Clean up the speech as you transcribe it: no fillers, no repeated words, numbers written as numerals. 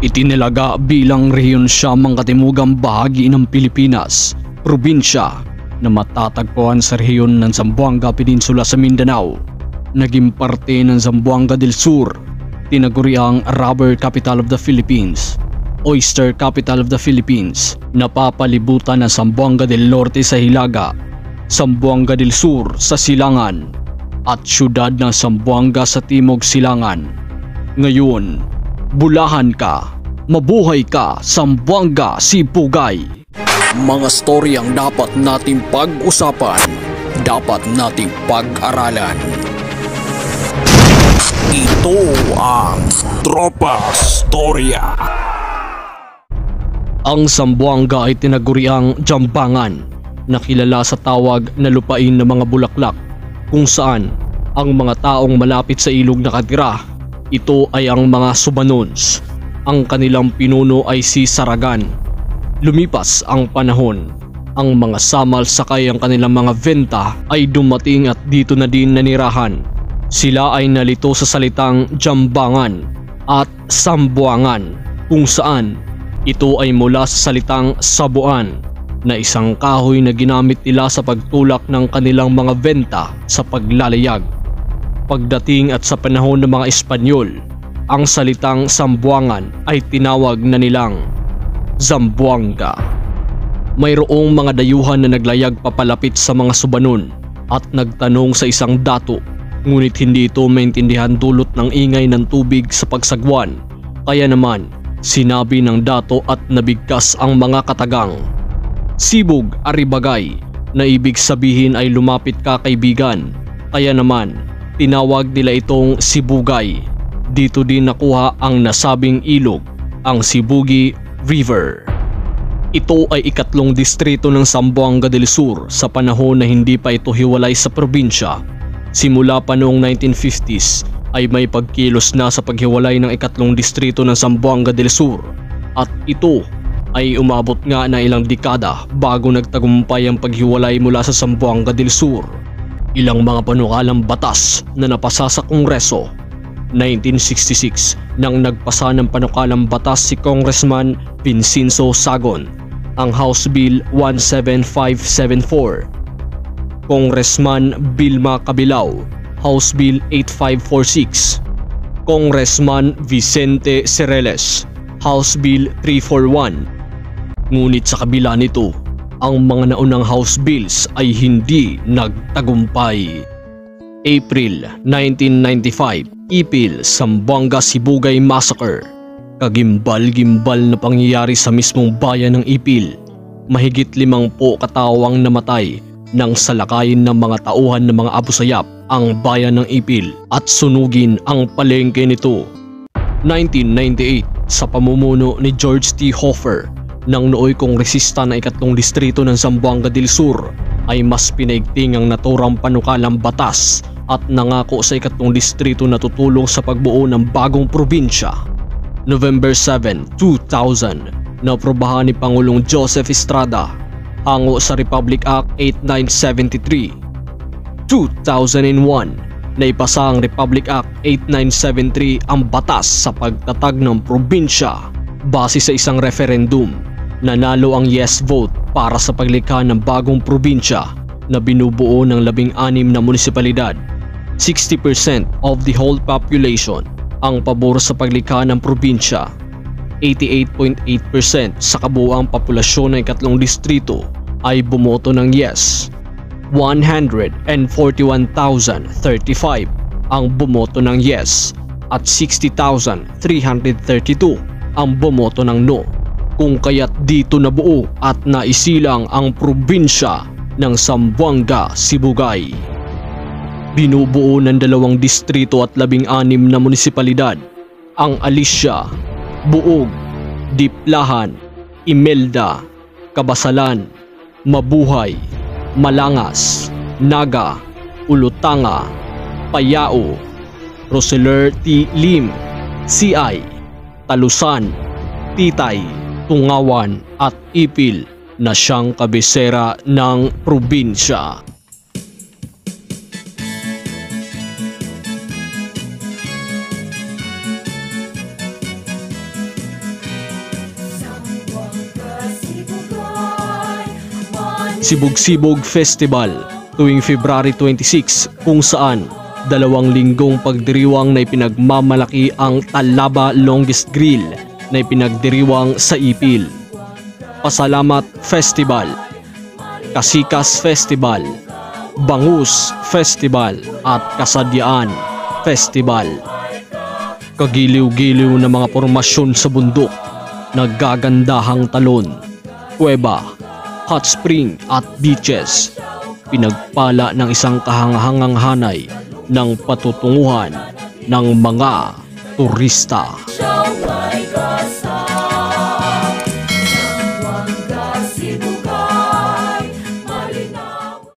Itinalaga bilang rehiyon siya mang katimugang bahagi ng Pilipinas, probinsya na matatagpuan sa rehiyon ng Zamboanga Peninsula sa Mindanao. Naging parte ng Zamboanga del Sur, tinaguriang Rubber Capital of the Philippines, Oyster Capital of the Philippines, napapalibutan ng Zamboanga del Norte sa Hilaga, Zamboanga del Sur sa Silangan, at siyudad ng Zamboanga sa Timog Silangan. Ngayon, bulahan ka, mabuhay ka, Zamboanga Sibugay! Mga storyang dapat nating pag-usapan, dapat nating pag-aralan. Ito ang Tropa Storya. Ang Zamboanga ay tinaguriang Jambangan, na kilala sa tawag na lupain ng mga bulaklak, kung saan ang mga taong malapit sa ilog nakatira. Ito ay ang mga Subanons. Ang kanilang pinuno ay si Saragan. Lumipas ang panahon, ang mga Samal sakay ang kanilang mga venta ay dumating at dito na din nanirahan. Sila ay nalito sa salitang Jambangan at Sambuangan, kung saan ito ay mula sa salitang sabuan, na isang kahoy na ginamit nila sa pagtulak ng kanilang mga benta sa paglalayag. Pagdating at sa panahon ng mga Espanyol, ang salitang Sambuangan ay tinawag na nilang Zamboanga. Mayroong mga dayuhan na naglayag papalapit sa mga Subanon at nagtanong sa isang dato, ngunit hindi ito maintindihan dulot ng ingay ng tubig sa pagsagwan. Kaya naman, sinabi ng dato at nabigkas ang mga katagang, "Sibug aribagay," na ibig sabihin ay lumapit ka kaibigan. Kaya naman, tinawag nila itong Sibugay. Dito din nakuha ang nasabing ilog, ang Sibugi River. Ito ay ikatlong distrito ng Zamboanga del Sur sa panahon na hindi pa ito hiwalay sa probinsya. Simula pa noong 1950s ay may pagkilos na sa paghiwalay ng ikatlong distrito ng Zamboanga del Sur, at ito ay umabot nga na ilang dekada bago nagtagumpay ang paghiwalay mula sa Zamboanga del Sur. Ilang mga panukalang batas na napasa sa Kongreso. 1966 nang nagpasa ng panukalang batas si Congressman Vincenzo Sagon, ang House Bill 17574. Congressman Vilma Cabilao, House Bill 8546. Congressman Vicente Cereles, House Bill 341. Ngunit sa kabila nito, ang mga naunang House Bills ay hindi nagtagumpay. April 1995, Ipil, Zamboanga Sibugay Massacre. Kagimbal-gimbal na pangyayari sa mismong bayan ng Ipil. Mahigit 50 katawang namatay nang salakayin ng mga tauhan ng mga Abu Sayyaf ang bayan ng Ipil at sunugin ang palengke nito. 1998, sa pamumuno ni George T. Hoffer, nang nooy kongresista na ikatlong distrito ng Zamboanga del Sur, ay mas pinaigting ang naturang panukalang batas at nangako sa ikatlong distrito na tutulong sa pagbuo ng bagong probinsya. November 7, 2000, naprobahan ni Pangulong Joseph Estrada hango sa Republic Act 8973. 2001, naipasa ang Republic Act 8973 ang batas sa pagtatag ng probinsya base sa isang referendum. Nanalo ang yes vote para sa paglikha ng bagong probinsya na binubuo ng 16 na munisipalidad. 60% of the whole population ang pabor sa paglikha ng probinsya. 88.8% sa kabuuang populasyon ng ikatlong distrito ay bumoto ng yes. 141,035 ang bumoto ng yes at 60,332 ang bumoto ng no, kung kaya't dito nabuo at naisilang ang probinsya ng Zamboanga Sibugay. Binubuo ng 2 distrito at 16 na munisipalidad, ang Alicia, Buog, Diplahan, Imelda, Kabasalan, Mabuhay, Malangas, Naga, Ulutanga, Payao, Roseler T. Lim, CI, Talusan, Titay, Tungawan at Ipil na siyang kabisera ng probinsya. Sibug-Sibog Festival tuwing February 26 kung saan 2 linggong pagdiriwang na ipinagmamalaki ang Talaba Longest Grill na ipinagdiriwang sa Ipil. Pasalamat Festival, Kasikas Festival, Bangus Festival at Kasadyaan Festival. Kagiliw-giliw na mga pormasyon sa bundok, naggagandahang talon, kuweba, hot spring at beaches, pinagpala ng isang kahangahangang hanay ng patutunguhan ng mga turista. Oh my God.